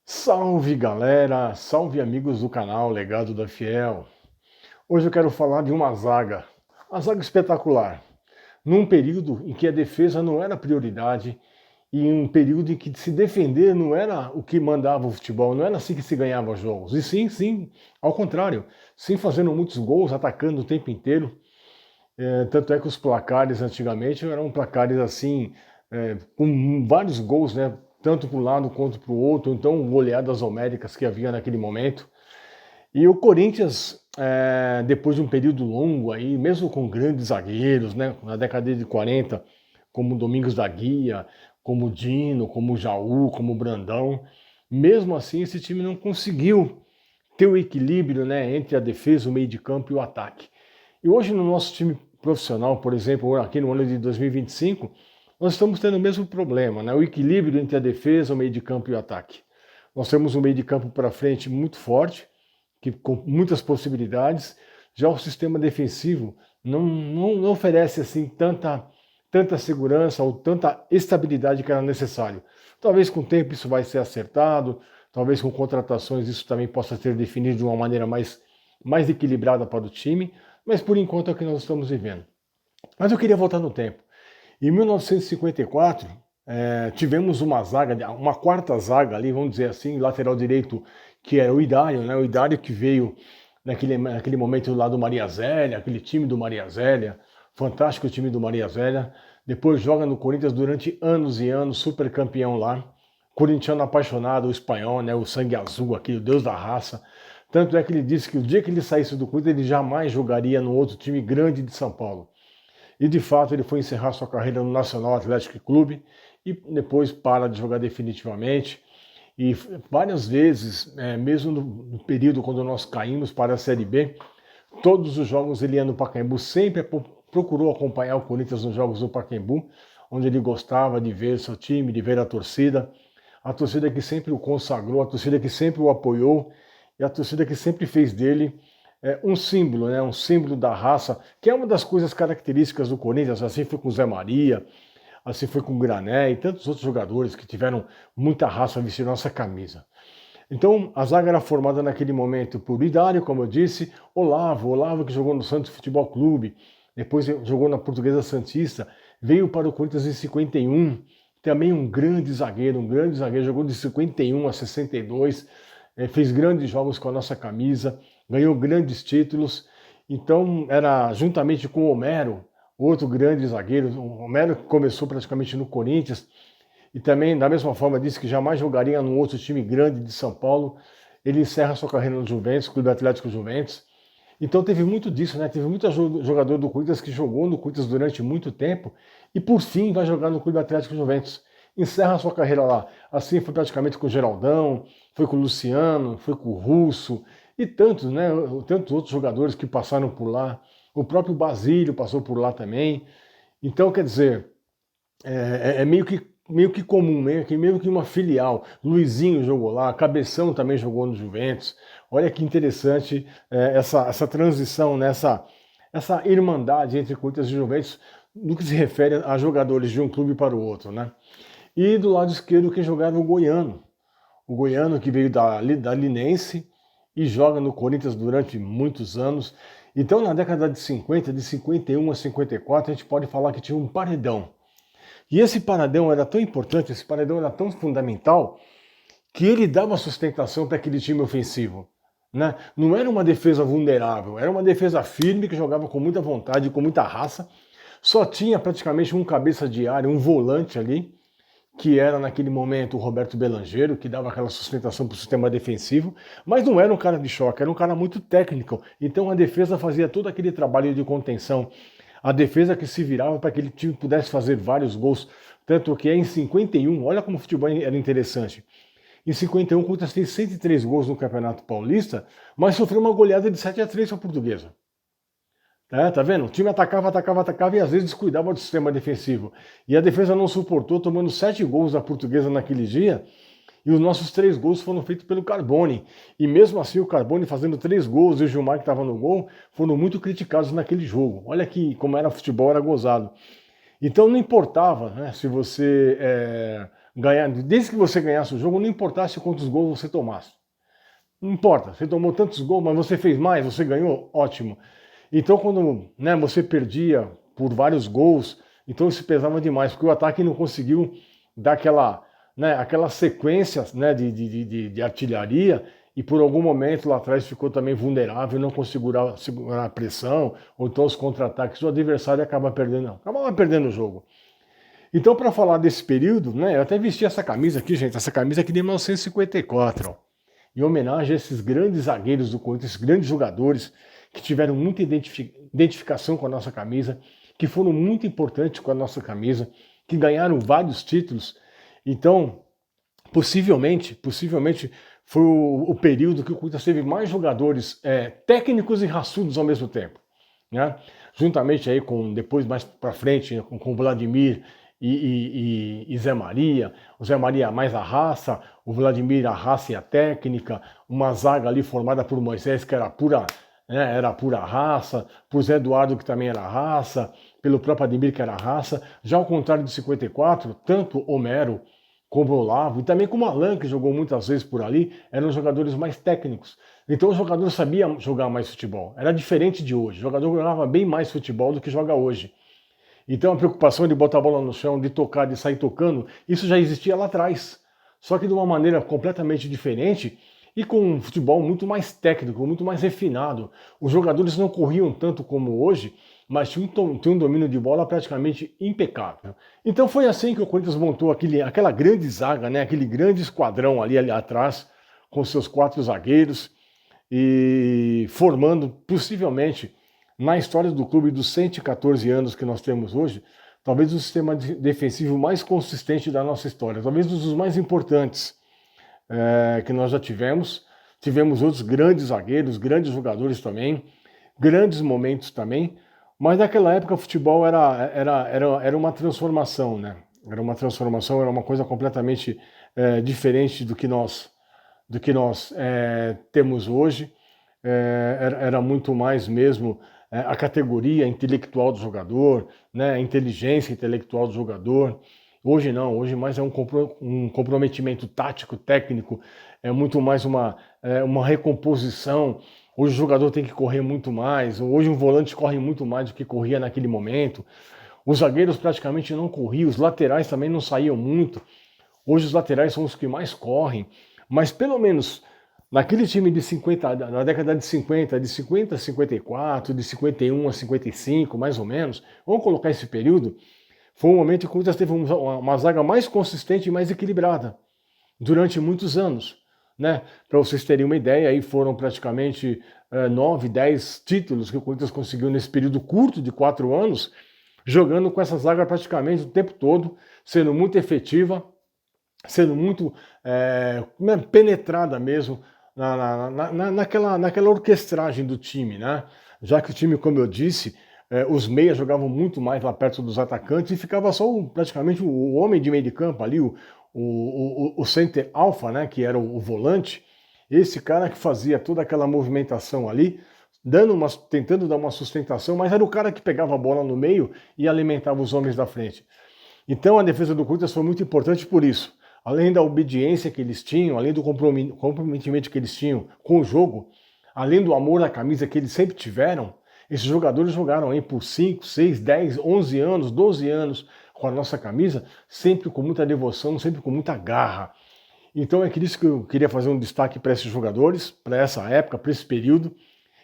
Salve galera, salve amigos do canal Legado da Fiel. Hoje eu quero falar de uma zaga espetacular, num período em que a defesa não era prioridade e em um período em que se defender não era o que mandava o futebol, não era assim que se ganhava jogos. E sim, ao contrário, sim fazendo muitos gols, atacando o tempo inteiro. Tanto é que os placares antigamente eram placares assim, com vários gols, né? Tanto para um lado quanto para o outro, então goleadas homéricas que havia naquele momento. E o Corinthians, depois de um período longo aí, mesmo com grandes zagueiros, né? Na década de 40, como Domingos da Guia, como Dino, como Jaú, como Brandão, mesmo assim esse time não conseguiu ter o equilíbrio, né, entre a defesa, o meio de campo e o ataque. E hoje no nosso time profissional, por exemplo, aqui no ano de 2025, nós estamos tendo o mesmo problema, né? O equilíbrio entre a defesa, o meio de campo e o ataque. Nós temos um meio de campo para frente muito forte, que com muitas possibilidades. Já o sistema defensivo não oferece assim tanta segurança ou tanta estabilidade que era necessário. Talvez com o tempo isso vai ser acertado, talvez com contratações isso também possa ser definido de uma maneira mais equilibrada para o time, mas por enquanto é o que nós estamos vivendo. Mas eu queria voltar no tempo. Em 1954, tivemos uma zaga, uma quarta zaga ali, vamos dizer assim, lateral direito, que era o Idário, né? O Idário que veio naquele momento lá do Maria Zélia, aquele time do Maria Zélia, fantástico time do Maria Zélia. Depois joga no Corinthians durante anos e anos, super campeão lá. Corintiano apaixonado, o espanhol, né? O sangue azul aqui, o deus da raça. Tanto é que ele disse que o dia que ele saísse do Corinthians, ele jamais jogaria no outro time grande de São Paulo. E de fato ele foi encerrar sua carreira no Nacional Atlético Clube e depois para de jogar definitivamente. E várias vezes, mesmo no período quando nós caímos para a Série B, todos os jogos ele ia no Pacaembu, sempre procurou acompanhar o Corinthians nos jogos do Pacaembu, onde ele gostava de ver seu time, de ver a torcida que sempre o consagrou, a torcida que sempre o apoiou e a torcida que sempre fez dele um símbolo, né? Um símbolo da raça, que é uma das coisas características do Corinthians. Assim foi com o Zé Maria, assim foi com o Grané e tantos outros jogadores que tiveram muita raça a vestir nossa camisa. Então, a zaga era formada naquele momento por Idário, como eu disse, Olavo que jogou no Santos Futebol Clube, depois jogou na Portuguesa Santista, veio para o Corinthians em 51, também um grande zagueiro, jogou de 51 a 62, fez grandes jogos com a nossa camisa, ganhou grandes títulos. Então, era juntamente com o Homero, outro grande zagueiro, o Homero que começou praticamente no Corinthians, e também, da mesma forma, disse que jamais jogaria num outro time grande de São Paulo. Ele encerra sua carreira no Juventus, Clube Atlético Juventus. Então teve muito disso, né? Teve muito jogador do Corinthians que jogou no Corinthians durante muito tempo e por fim vai jogar no Clube Atlético Juventus. Encerra sua carreira lá. Assim foi praticamente com o Geraldão, foi com o Luciano, foi com o Russo e tantos, né? Tantos outros jogadores que passaram por lá. O próprio Basílio passou por lá também. Então, quer dizer, é meio que comum, meio que uma filial. Luizinho jogou lá, Cabeção também jogou no Juventus. Olha que interessante essa transição, né? Essa irmandade entre Corinthians e Juventus no que se refere a jogadores de um clube para o outro, né? E do lado esquerdo quem jogava o Goiano que veio da Linense e joga no Corinthians durante muitos anos. Então na década de 50, de 51 a 54, a gente pode falar que tinha um paredão. E esse paredão era tão importante, esse paredão era tão fundamental, que ele dava sustentação para aquele time ofensivo. Né? Não era uma defesa vulnerável, era uma defesa firme que jogava com muita vontade, com muita raça. Só tinha praticamente um cabeça de área, um volante ali, que era naquele momento o Roberto Belangeiro, que dava aquela sustentação para o sistema defensivo, mas não era um cara de choque, era um cara muito técnico. Então a defesa fazia todo aquele trabalho de contenção, a defesa que se virava para que aquele time pudesse fazer vários gols. Tanto que em 51, olha como o futebol era interessante. Em 51, o Corinthians fez 103 gols no Campeonato Paulista, mas sofreu uma goleada de 7-3 para a Portuguesa. Tá vendo? O time atacava e às vezes descuidava do sistema defensivo. E a defesa não suportou, tomando 7 gols da Portuguesa naquele dia. E os nossos 3 gols foram feitos pelo Carbone. E mesmo assim, o Carbone fazendo 3 gols e o Gilmar que estava no gol foram muito criticados naquele jogo. Olha que como era futebol, era gozado. Então não importava, né, se você ganhar, desde que você ganhasse o jogo, não importasse quantos gols você tomasse. Não importa, você tomou tantos gols, mas você fez mais, você ganhou, ótimo. Então quando, né, você perdia por vários gols, então isso pesava demais, porque o ataque não conseguiu dar aquela sequência, né, de artilharia, e por algum momento lá atrás ficou também vulnerável, não conseguiu segurar a pressão, ou então os contra-ataques, o adversário acabava perdendo o jogo. Então, para falar desse período, né, eu até vesti essa camisa aqui, gente, essa camisa aqui de 1954, ó, em homenagem a esses grandes zagueiros do Corinthians, esses grandes jogadores que tiveram muita identificação com a nossa camisa, que foram muito importantes com a nossa camisa, que ganharam vários títulos. Então, possivelmente foi o período que o Corinthians teve mais jogadores técnicos e raçudos ao mesmo tempo, né? Juntamente aí com, depois mais para frente, com o Vladimir e Zé Maria, o Zé Maria mais a raça, o Vladimir a raça e a técnica, uma zaga ali formada por Moisés que era pura, né, era pura raça, por Zé Eduardo que também era raça, pelo próprio Ademir que era raça. Já ao contrário de 54, tanto Homero como o Olavo, e também como o Alan, que jogou muitas vezes por ali, eram jogadores mais técnicos. Então os jogadores sabiam jogar mais futebol. Era diferente de hoje. O jogador jogava bem mais futebol do que joga hoje. Então a preocupação de botar a bola no chão, de tocar, de sair tocando, isso já existia lá atrás. Só que de uma maneira completamente diferente e com um futebol muito mais técnico, muito mais refinado. Os jogadores não corriam tanto como hoje, mas tinha um domínio de bola praticamente impecável. Então foi assim que o Corinthians montou aquela grande zaga, né, aquele grande esquadrão ali atrás, com seus 4 zagueiros, e formando possivelmente, na história do clube dos 114 anos que nós temos hoje, talvez o sistema defensivo mais consistente da nossa história, talvez um dos mais importantes que nós já tivemos. Tivemos outros grandes zagueiros, grandes jogadores também, grandes momentos também, mas naquela época o futebol era uma transformação, né? Era uma transformação, era uma coisa completamente diferente do que nós temos hoje. Era muito mais mesmo a categoria intelectual do jogador, né? A inteligência intelectual do jogador. Hoje não, hoje mais é um comprometimento tático, técnico, é muito mais uma recomposição. Hoje o jogador tem que correr muito mais, hoje um volante corre muito mais do que corria naquele momento. Os zagueiros praticamente não corriam, os laterais também não saíam muito. Hoje os laterais são os que mais correm, mas pelo menos naquele time de 50, na década de 50 a 54, de 51 a 55, mais ou menos, vamos colocar esse período, foi um momento que o Corinthians teve uma zaga mais consistente e mais equilibrada durante muitos anos, né? Para vocês terem uma ideia, aí foram praticamente 9, 10 títulos que o Corinthians conseguiu nesse período curto de 4 anos, jogando com essa zaga praticamente o tempo todo, sendo muito efetiva, sendo muito penetrada mesmo naquela orquestragem do time, né? Já que o time, como eu disse, os meias jogavam muito mais lá perto dos atacantes e ficava só praticamente o homem de meio de campo ali, o center alfa, né, que era o volante, esse cara que fazia toda aquela movimentação ali, tentando dar uma sustentação, mas era o cara que pegava a bola no meio e alimentava os homens da frente. Então a defesa do Corinthians foi muito importante por isso. Além da obediência que eles tinham, além do comprometimento que eles tinham com o jogo, além do amor à camisa que eles sempre tiveram, esses jogadores jogaram aí por 5, 6, 10, 11 anos, 12 anos com a nossa camisa, sempre com muita devoção, sempre com muita garra. Então é por isso que eu queria fazer um destaque para esses jogadores, para essa época, para esse período,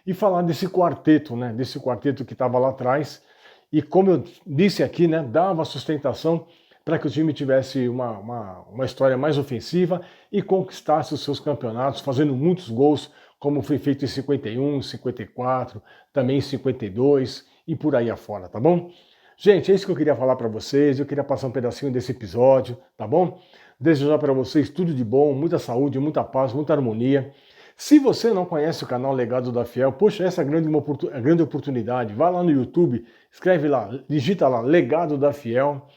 e falar desse quarteto, né? Desse quarteto que estava lá atrás, e como eu disse aqui, né, dava sustentação para que o time tivesse uma história mais ofensiva e conquistasse os seus campeonatos, fazendo muitos gols, como foi feito em 51, 54, também em 52 e por aí afora, tá bom? Gente, é isso que eu queria falar para vocês, eu queria passar um pedacinho desse episódio, tá bom? Desejar para vocês tudo de bom, muita saúde, muita paz, muita harmonia. Se você não conhece o canal Legado da Fiel, poxa, essa é a grande oportunidade. Vá lá no YouTube, escreve lá, digita lá, Legado da Fiel.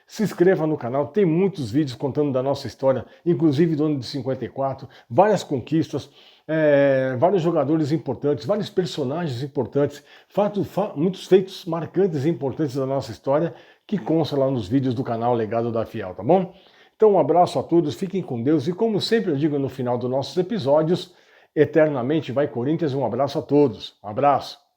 Se inscreva no canal, tem muitos vídeos contando da nossa história, inclusive do ano de 54, várias conquistas, vários jogadores importantes, vários personagens importantes, muitos feitos marcantes e importantes da nossa história que constam lá nos vídeos do canal Legado da Fiel, tá bom? Então um abraço a todos, fiquem com Deus e como sempre eu digo no final dos nossos episódios, eternamente vai Corinthians, um abraço a todos. Um abraço.